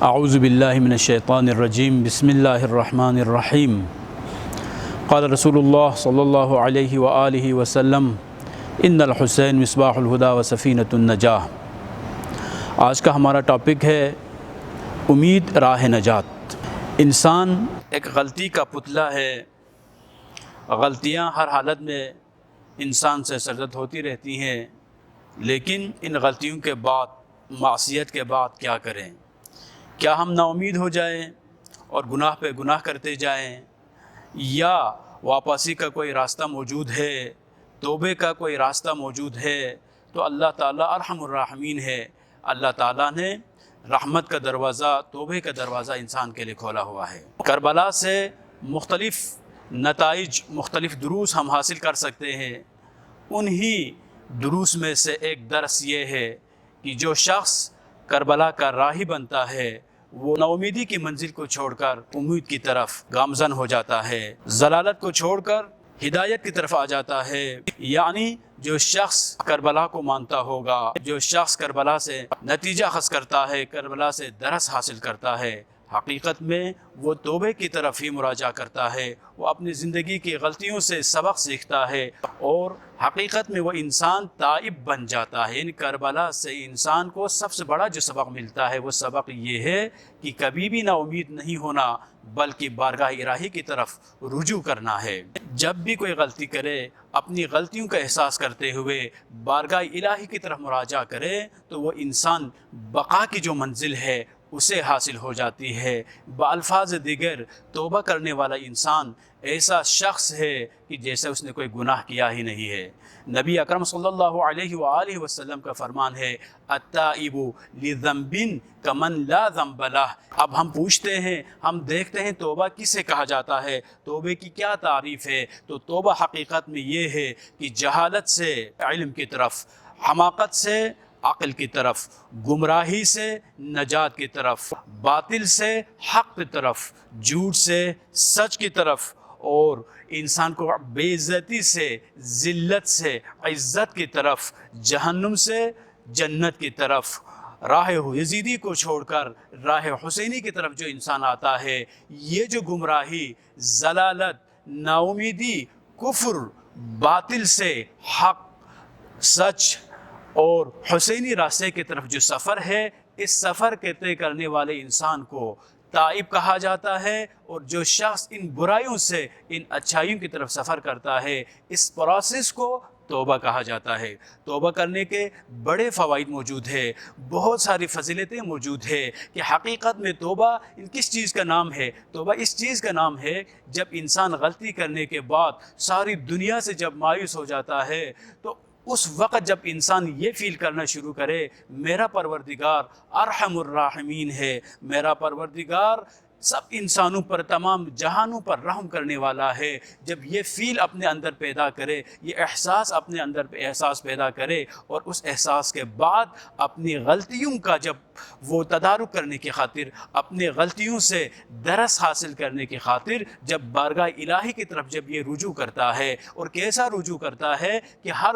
اعوذ باللہ من الشیطان الرجیم بسم اللہ الرحمن الرحیم قال رسول اللہ صلی اللہ علیہ وآلہ وسلم ان الحسین مصباح الہدی و سفینۃ النجاح۔ آج کا ہمارا ٹاپک ہے امید راہ نجات۔ انسان ایک غلطی کا پتلا ہے، غلطیاں ہر حالت میں انسان سے سرزد ہوتی رہتی ہیں، لیکن ان غلطیوں کے بعد، معصیت کے بعد کیا کریں؟ کیا ہم نا امید ہو جائیں اور گناہ پہ گناہ کرتے جائیں، یا واپسی کا کوئی راستہ موجود ہے، توبے کا کوئی راستہ موجود ہے؟ تو اللہ تعالیٰ ارحم الراحمین ہے۔ اللہ تعالیٰ نے رحمت کا دروازہ، توبے کا دروازہ انسان کے لیے کھولا ہوا ہے۔ کربلا سے مختلف نتائج، مختلف دروس ہم حاصل کر سکتے ہیں۔ انہی دروس میں سے ایک درس یہ ہے کہ جو شخص کربلا کا راہی بنتا ہے وہ نا امیدی کی منزل کو چھوڑ کر امید کی طرف گامزن ہو جاتا ہے، ضلالت کو چھوڑ کر ہدایت کی طرف آ جاتا ہے۔ یعنی جو شخص کربلا کو مانتا ہوگا، جو شخص کربلا سے نتیجہ اخذ کرتا ہے، کربلا سے درس حاصل کرتا ہے، حقیقت میں وہ توبے کی طرف ہی مراجعہ کرتا ہے، وہ اپنی زندگی کی غلطیوں سے سبق سیکھتا ہے اور حقیقت میں وہ انسان تائب بن جاتا ہے۔ یعنی کربلا سے انسان کو سب سے بڑا جو سبق ملتا ہے وہ سبق یہ ہے کہ کبھی بھی نا امید نہیں ہونا، بلکہ بارگاہ الہی کی طرف رجوع کرنا ہے۔ جب بھی کوئی غلطی کرے، اپنی غلطیوں کا احساس کرتے ہوئے بارگاہ الہی کی طرف مراجعہ کرے تو وہ انسان بقا کی جو منزل ہے اسے حاصل ہو جاتی ہے۔ بالفاظ دیگر توبہ کرنے والا انسان ایسا شخص ہے کہ جیسے اس نے کوئی گناہ کیا ہی نہیں ہے۔ نبی اکرم صلی اللہ علیہ وآلہ وسلم کا فرمان ہے التائب لذنب کمن لا ذنب لہ۔ اب ہم پوچھتے ہیں، ہم دیکھتے ہیں توبہ کسے کہا جاتا ہے، توبے کی کیا تعریف ہے؟ تو توبہ حقیقت میں یہ ہے کہ جہالت سے علم کی طرف، حماقت سے عقل کی طرف، گمراہی سے نجات کی طرف، باطل سے حق کی طرف، جھوٹ سے سچ کی طرف، اور انسان کو بے عزتی سے ذلت سے عزت کی طرف، جہنم سے جنت کی طرف، راہ یزیدی کو چھوڑ کر راہ حسینی کی طرف جو انسان آتا ہے، یہ جو گمراہی، ضلالت، نا امیدی، کفر، باطل سے حق، سچ اور حسینی راستے کی طرف جو سفر ہے، اس سفر کے طے کرنے والے انسان کو تائب کہا جاتا ہے، اور جو شخص ان برائیوں سے ان اچھائیوں کی طرف سفر کرتا ہے، اس پروسیس کو توبہ کہا جاتا ہے۔ توبہ کرنے کے بڑے فوائد موجود ہیں، بہت ساری فضیلتیں موجود ہیں کہ حقیقت میں توبہ کس چیز کا نام ہے؟ توبہ اس چیز کا نام ہے جب انسان غلطی کرنے کے بعد ساری دنیا سے جب مایوس ہو جاتا ہے، تو اس وقت جب انسان یہ فیل کرنا شروع کرے میرا پروردگار ارحم الراحمین ہے، میرا پروردگار سب انسانوں پر، تمام جہانوں پر رحم کرنے والا ہے، جب یہ فیل اپنے اندر پیدا کرے، یہ احساس اپنے اندر احساس پیدا کرے، اور اس احساس کے بعد اپنی غلطیوں کا جب وہ تدارک کرنے کی خاطر، اپنے غلطیوں سے درس حاصل کرنے کی خاطر جب بارگاہ الہی کی طرف جب یہ رجوع کرتا ہے، اور کیسا رجوع کرتا ہے کہ ہر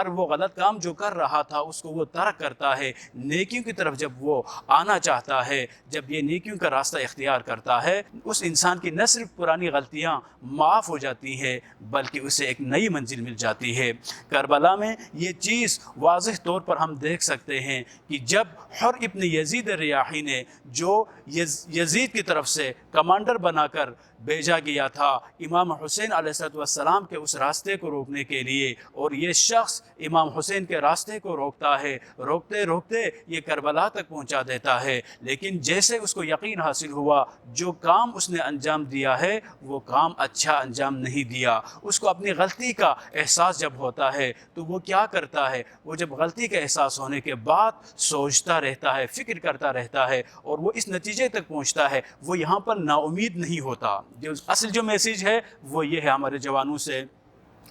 وہ غلط کام جو کر رہا تھا اس کو وہ ترک کرتا ہے، نیکیوں کی طرف جب وہ آنا چاہتا ہے، جب یہ نیکیوں کا راستہ اختیار کرتا ہے، اس انسان کی نہ صرف پرانی غلطیاں معاف ہو جاتی ہیں بلکہ اسے ایک نئی منزل مل جاتی ہے۔ کربلا میں یہ چیز واضح طور پر ہم دیکھ سکتے ہیں کہ جب حر ابن یزید ریاحی نے، جو یزید کی طرف سے کمانڈر بنا کر بھیجا گیا تھا امام حسین علیہ السلام کے اس راستے کو روکنے کے لیے، اور یہ شخص امام حسین کے راستے کو روکتا ہے، روکتے روکتے یہ کربلا تک پہنچا دیتا ہے، لیکن جیسے اس کو یقین حاصل ہوا جو کام اس نے انجام دیا ہے وہ کام اچھا انجام نہیں دیا، اس کو اپنی غلطی کا احساس جب ہوتا ہے تو وہ کیا کرتا ہے؟ وہ جب غلطی کا احساس ہونے کے بعد سوچتا رہتا ہے، فکر کرتا رہتا ہے، اور وہ اس نتیجے تک پہنچتا ہے، وہ یہاں پر نا امید نہیں ہوتا۔ جو اصل جو میسیج ہے وہ یہ ہے ہمارے جوانوں سے،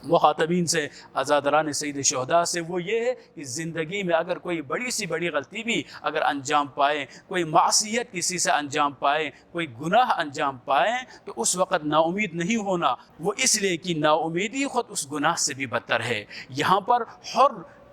مخاطبین سے، عزادران سید شہداء سے، وہ یہ ہے کہ زندگی میں اگر کوئی بڑی سی بڑی غلطی بھی اگر انجام پائیں، کوئی معصیت کسی سے انجام پائیں، کوئی گناہ انجام پائیں، تو اس وقت نا امید نہیں ہونا، وہ اس لیے کہ نا امیدی خود اس گناہ سے بھی بدتر ہے۔ یہاں پر حر